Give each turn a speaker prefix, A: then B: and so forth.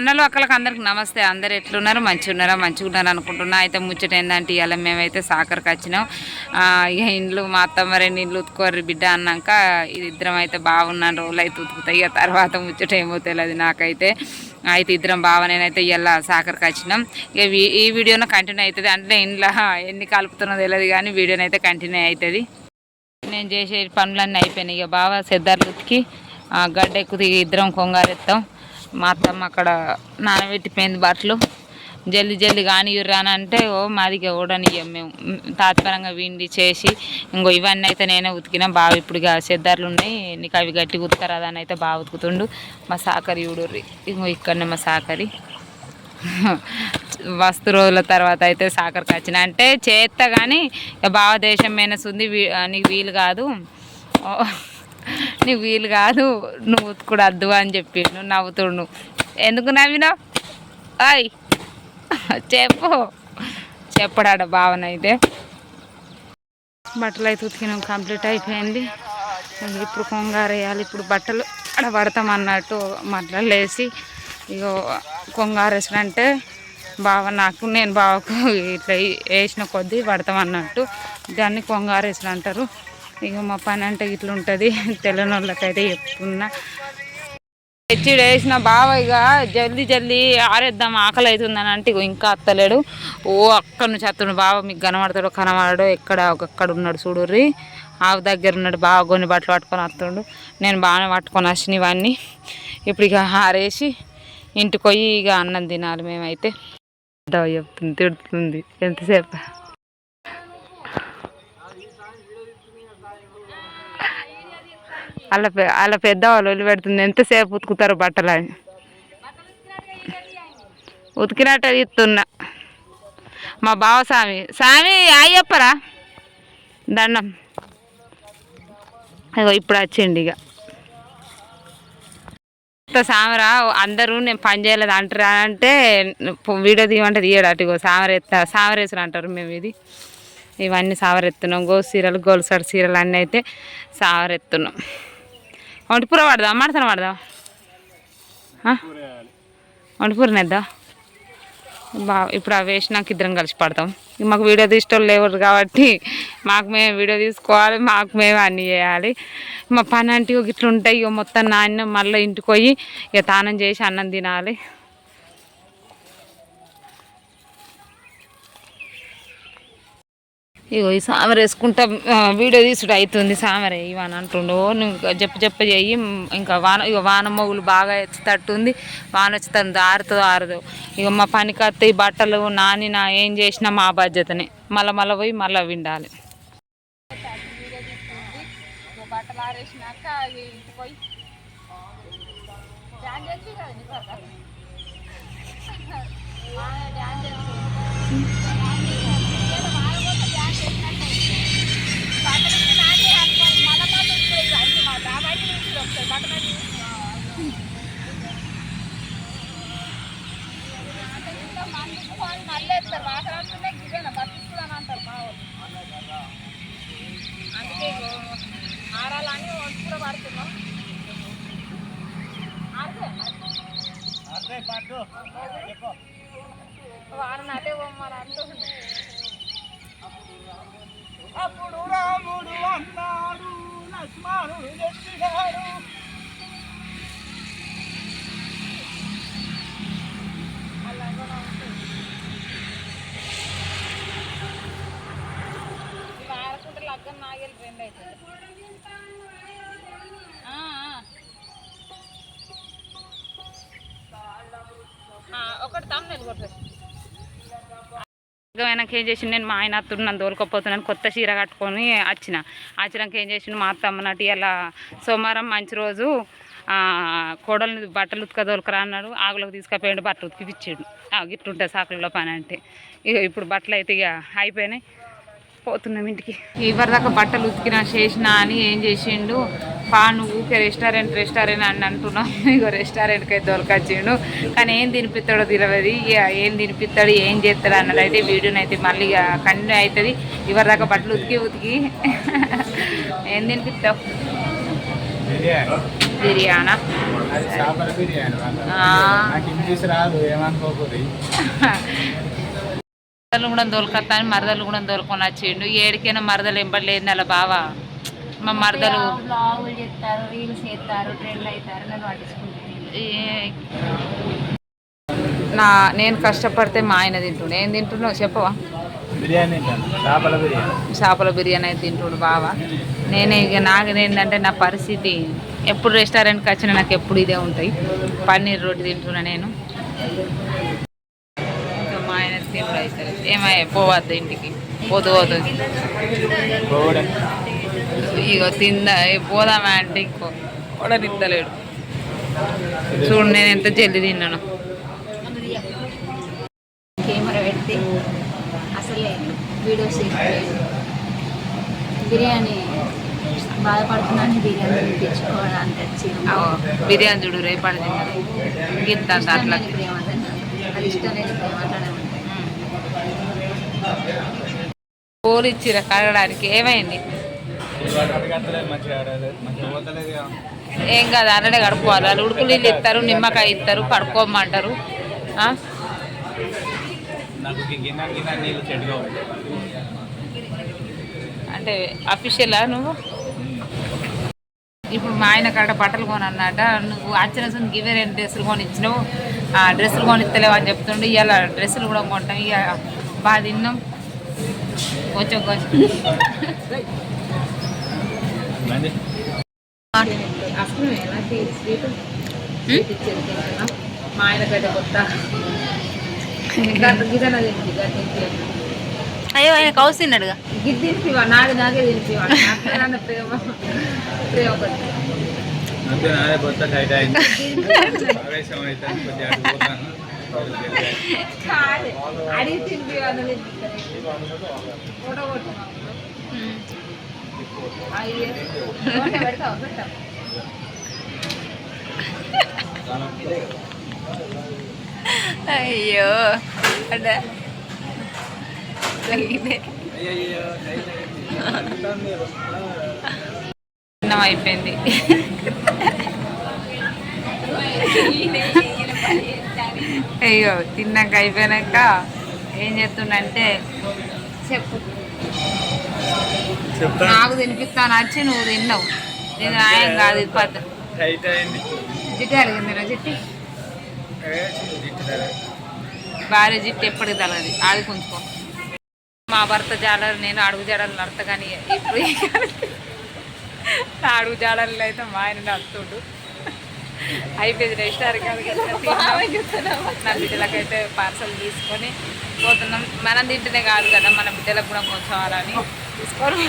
A: అన్నలు అక్కలకు అందరికి నమస్తే. అందరు ఎట్లున్నారు? మంచిగా ఉన్నారా అనుకుంటున్నా. అయితే ముచ్చట ఏంటంటే ఇవాళ మేమైతే సాకర్కి వచ్చినాం. ఇక ఇండ్లు మా అత్తమ్మ 2 ఇండ్లు ఉతుకోర్రి బిడ్డ అన్నాక ఇద్దరం అయితే బాగున్నాను రోజులు అయితే ఉతుకుతాయి. ఇక తర్వాత ముచ్చట ఏమో తెలియదు నాకైతే. అయితే ఇద్దరం బావనేనైతే ఇవాళ సాకర్కి వచ్చినాం. ఇక ఈ వీడియోలో కంటిన్యూ అవుతుంది. అంటే ఇంట్లో ఎన్ని కలుపుతున్నో తెలియదు కానీ వీడియోనైతే కంటిన్యూ అవుతుంది. నేను చేసే పనులన్నీ అయిపోయినాయి. ఇక బావ సెద్దర్లు ఉతికి గడ్డ ఎక్కువ ఇద్దరం కొంగారెత్తాం. మా అత్తమ్మ అక్కడ నానబెట్టిపోయింది బట్టలు. జల్దీ కానియుర్రానంటే మాదిగా ఓడనియ్యం మేము. తాత్పరంగా విండి చేసి ఇంకో ఇవన్నీ అయితే నేనే ఉతికినా. బాగా ఇప్పుడు ఇక సెద్దర్లు ఉన్నాయి, నీకు అవి గట్టిగా ఉతకరాదని అయితే బాగా ఉతుకుతుండు. మా సాకరి ఊడుర్రి ఇంకో ఇక్కడనే మా సాకరి. వస్తు రోజుల తర్వాత అయితే సాకరికి వచ్చిన అంటే చేస్తా కానీ ఇక బావ దేశం మేనస్ ఉంది, నీకు వీలు కాదు, నీకు వీలు కాదు, నువ్వు ఉతుకుడు వద్దు అని చెప్పి నువ్వు నవ్వుతుడు. ఎందుకు నవ్వినావు? అయ్ చెప్పడాడ బావనైతే. బట్టలు అయితే ఉతికినాం, కంప్లీట్ అయిపోయింది. ఇప్పుడు కొంగారేయాలి. ఇప్పుడు బట్టలు అక్కడ పడతాం అన్నట్టు మట్టలు వేసి ఇక కొంగారేసినంటే బావ నాకు నేను బావకు ఇట్లా వేసిన కొద్దీ పడతాం అన్నట్టు దాన్ని కొంగారేసిన అంటారు. ఇక మా పని అంటే ఇట్లా ఉంటుంది. తెలియని వాళ్ళకైతే చెప్తున్నా. తెచ్చి వేసిన బావ ఇక జల్దీ ఆరేద్దాం ఆకలి అవుతుందని అంటే ఇంకా అత్తలేడు. అక్కడి నుంచి అత్తడు బావ. మీకు కనబడతాడో కనబడో ఒక్కడ ఉన్నాడు చూడుర్రి. ఆవు దగ్గర ఉన్నాడు బావ. కొన్ని బట్టలు పట్టుకొని వస్తుండు. నేను బాగానే పట్టుకొని వచ్చిన ఇవన్నీ. ఇప్పుడు ఇక ఆరేసి ఇంటికి పోయి ఇక అన్నం తినాలి. మేమైతే చెప్తుంది తిడుతుంది ఎంతసేపు. అలా పెద్దవాళ్ళు వదిలి పెడుతుంది. ఎంతసేపు ఉతుకుతారు బట్టలు అని ఉతికినట్టు ఇస్తున్నా. మా బావ స్వామి అయ్యప్పరా దండం. ఇప్పుడు వచ్చిండు ఇక సామరా. అందరూ నేను పని చేయలేదు అంటారా అంటే వీడియో తీయమంటే తీయడు. అటు సామరేసులు అంటారు మేము. ఇవన్నీ సావరెత్తున్నాం. గోల్సడి చీరలు అన్నీ అయితే సావరెత్తున్నాం. వంటిపూర పడదాం, మడతన పడదాం, వంటిపూరనేద్దాం ఇప్పుడు అవి వేసినాక ఇద్దరం కలిసి పడతాం. మాకు వీడియో తీసేటోళ్ళు లేవరు కాబట్టి మాకు మేము వీడియో తీసుకోవాలి, మాకు మేము అన్నీ చేయాలి. మా పని అంటే ఇట్లా ఉంటాయి. ఇక మొత్తం నాన్న మళ్ళీ ఇంటికి పోయి ఇక తానం చేసి అన్నం తినాలి. ఇగో ఈ సామర వేసుకుంటా వీడియో తీసుడు అవుతుంది. సామరే ఇవని అంటుండో నువ్వు చెప్ప చెయ్యి. ఇంకా వాన మొగులు బాగా ఎత్తుతట్టుంది. వాన వచ్చి ఆరుదో ఇక మా పనికి వస్తే ఈ బట్టలు నాని ఏం చేసినా మా బాధ్యతనే. మళ్ళీ పోయి మళ్ళీ విండాలి. బట్టలు ఆరేసినాక ఇంటికి పోయి మళ్ళీ ఎత్తారు వాసన గివేనా బతికిస్తుందని అంటారు మా వాళ్ళు. అందుకే ఆరాలని కూడా పడుతున్నాం. వారని అదే బొమ్మని అంటుంది. అప్పుడు రాముడు అన్నాడు లక్ష్మణుడు చెప్పినాడు. ఆడుకుంటే లగ్గం నాగేళ్ళు 2 అవుతుంది. ఒకటి తమ్ముడు కొట్టేసి వెనక ఏం చేసిండు. నేను మా ఆయన అత్తున్నాను దోలుకోపోతున్నాను. కొత్త చీర కట్టుకొని వచ్చినాక ఏం చేసిండు మా అత్త అమ్మన్నట్టు ఇలా సోమవారం మంచి రోజు కోడల్ని బట్టలు ఉతుక దోలుకరా అన్నాడు. ఆగులోకి తీసుకుపోయాడు, బట్టలు ఉతికిపించాడు. గిట్లుంటుంది సాకులలో పని అంటే. ఇక ఇప్పుడు బట్టలు అయితే ఇక అయిపోయినాయి, పోతున్నాం ఇంటికి. ఇవరిదాకా బట్టలు ఉతికినా చేసినా అని ఏం చేసిండు. నువ్వు ఊకే రెస్టారెంట్ అని అంటున్నావు. ఇక రెస్టారెంట్కి అయితే దొరకొచ్చిండు. కానీ ఏం తినిపిస్తాడో తెలియదు. ఏం తినిపిస్తాడు ఏం చేస్తాడు అన్నది అయితే వీడియోనైతే మళ్ళీ కంటిన్యూ అవుతుంది. ఇవరిదాకా బట్టలు ఉతికి ఏం తినిపిస్తావు? బిర్యానా
B: అది చేపల బిర్యానీ
A: ఆ.
B: నాకు ఇంగ్లీష్ రాదు ఏమనుకోకూడదు.
A: మరదలు కూడా దొరకత్తా అని మరదలు కూడా దొరకొని వచ్చిండు. ఏడికైనా మరదలు ఎంబడలేదు అలా బావా. మా మరదలు
C: బ్లాగులు చేస్తారు, రీల్స్ చేస్తారు, ట్రెండ్ అవుతారు, నన్ను పట్టించుకుంటాను.
A: నేను కష్టపడితే మా ఆయన తింటుండే. ఏం తింటున్నావు చెప్పవా?
B: బిర్యానీ తింటాను, చేపల బిర్యానీ.
A: చేపల బిర్యానీ అయితే తింటుండు బావా. నేనే ఇక నాకు ఏంటంటే నా పరిస్థితి ఎప్పుడు రెస్టారెంట్కి వచ్చినా నాకు ఎప్పుడు ఇదే ఉంటాయి. పన్నీర్ రోటి తింటున్నా నేను. ఇంకా మా ఆయన తిండు అవుతుంది. ఏమయ్యా పోవద్దు ఇంటికి, పోతుంది
B: పోవడం
A: ఇగో తిందా పోదామా అంటే ఇంకో కూడా నిద్దలేడు. చూడు నేను ఎంత జల్దీ తిన్నాను.
C: కెమెరా పెడితే అసలే వీడియోస్ చేయలేదు. బిర్యానీ బాధపడుతున్నాను, బిర్యానీ తెచ్చుకోవడానికి వచ్చి
A: బిర్యానీ చూడు రేపటి తిన్నాను గిత్త అట్లా.
C: ప్రేమ అది ఇష్టం లేదు, ప్రేమ అట్లానే ఉంటాయి.
A: పూలు ఇచ్చిర కడగడానికి ఏమైంది?
B: మంచిగా ఆడలేదు, మంచిగా పోతలేదు.
A: ఏం కాదు అన్నడే కడుక్కోవాలి. వాళ్ళు ఉడుకు నీళ్ళు ఇస్తారు, నిమ్మకాయ ఇస్తారు, కడుక్కోమంటారు.
B: నాకు గిన్నె గిన్నె నీళ్ళు చెడుగా ఉంటాయి.
A: అంటే అఫీషియలా నువ్వు? ఇప్పుడు మా ఆయన కాడ బట్టలు కొనన్నట. నువ్వు అచ్చరసం గివే 2 డ్రెస్సులు కొనిచ్చినావు, ఆ డ్రెస్సులు కొనిస్తలేవు అని చెప్తుండే. ఇవాళ డ్రెస్సులు కూడా కొంటాం. ఇక బాగా తిన్నాం కొంచెం కొంచెం. మా ఆయన గడ్డ కొత్త
C: అయ్యో ఆయన కౌసు తిన్నాడుగా.
A: గిద్ది తినిపివా, నాది నాకే తినిపివా. ప్రేమ ప్రేమ
B: అంతే నాదే కొత్త టైట్ అయింది. ఆవేశం అయితే కొద్దిగా అటు పోతాను.
A: అడిగి తినిపివా ఫోటో కొట్టు.
C: అయ్యో అంటే
A: అన్నం అయిపోయింది. అయ్యో తిన్నాక అయిపోయాక ఏం చేస్తుండంటే చెప్పు, నాకు తినిపిస్తాను వచ్చి నువ్వు తిన్నావు. నేను ఆయన కాదు ఇది పద్ధతి.
B: టైట్ అయింది.
A: జిట్టి అడిగిందిరా జిట్టి భార్య జిట్టు ఎప్పటికి తలది ఆడుకుంచుకో. మా భర్త జాలరు, నేను అడుగు జాడలు నడతా. కానీ ఇప్పుడు నా అడుగు జాడలు అయితే మా ఆయన నడుతుండు. అయిపోయింది రెస్టారెంట్. నా బిడ్డలకైతే పార్సల్ తీసుకొని పోతున్నాం. మనం తింటేనే కాదు కదా, మన బిడ్డలకు కూడా కొంచెం అలా అని తీసుకొని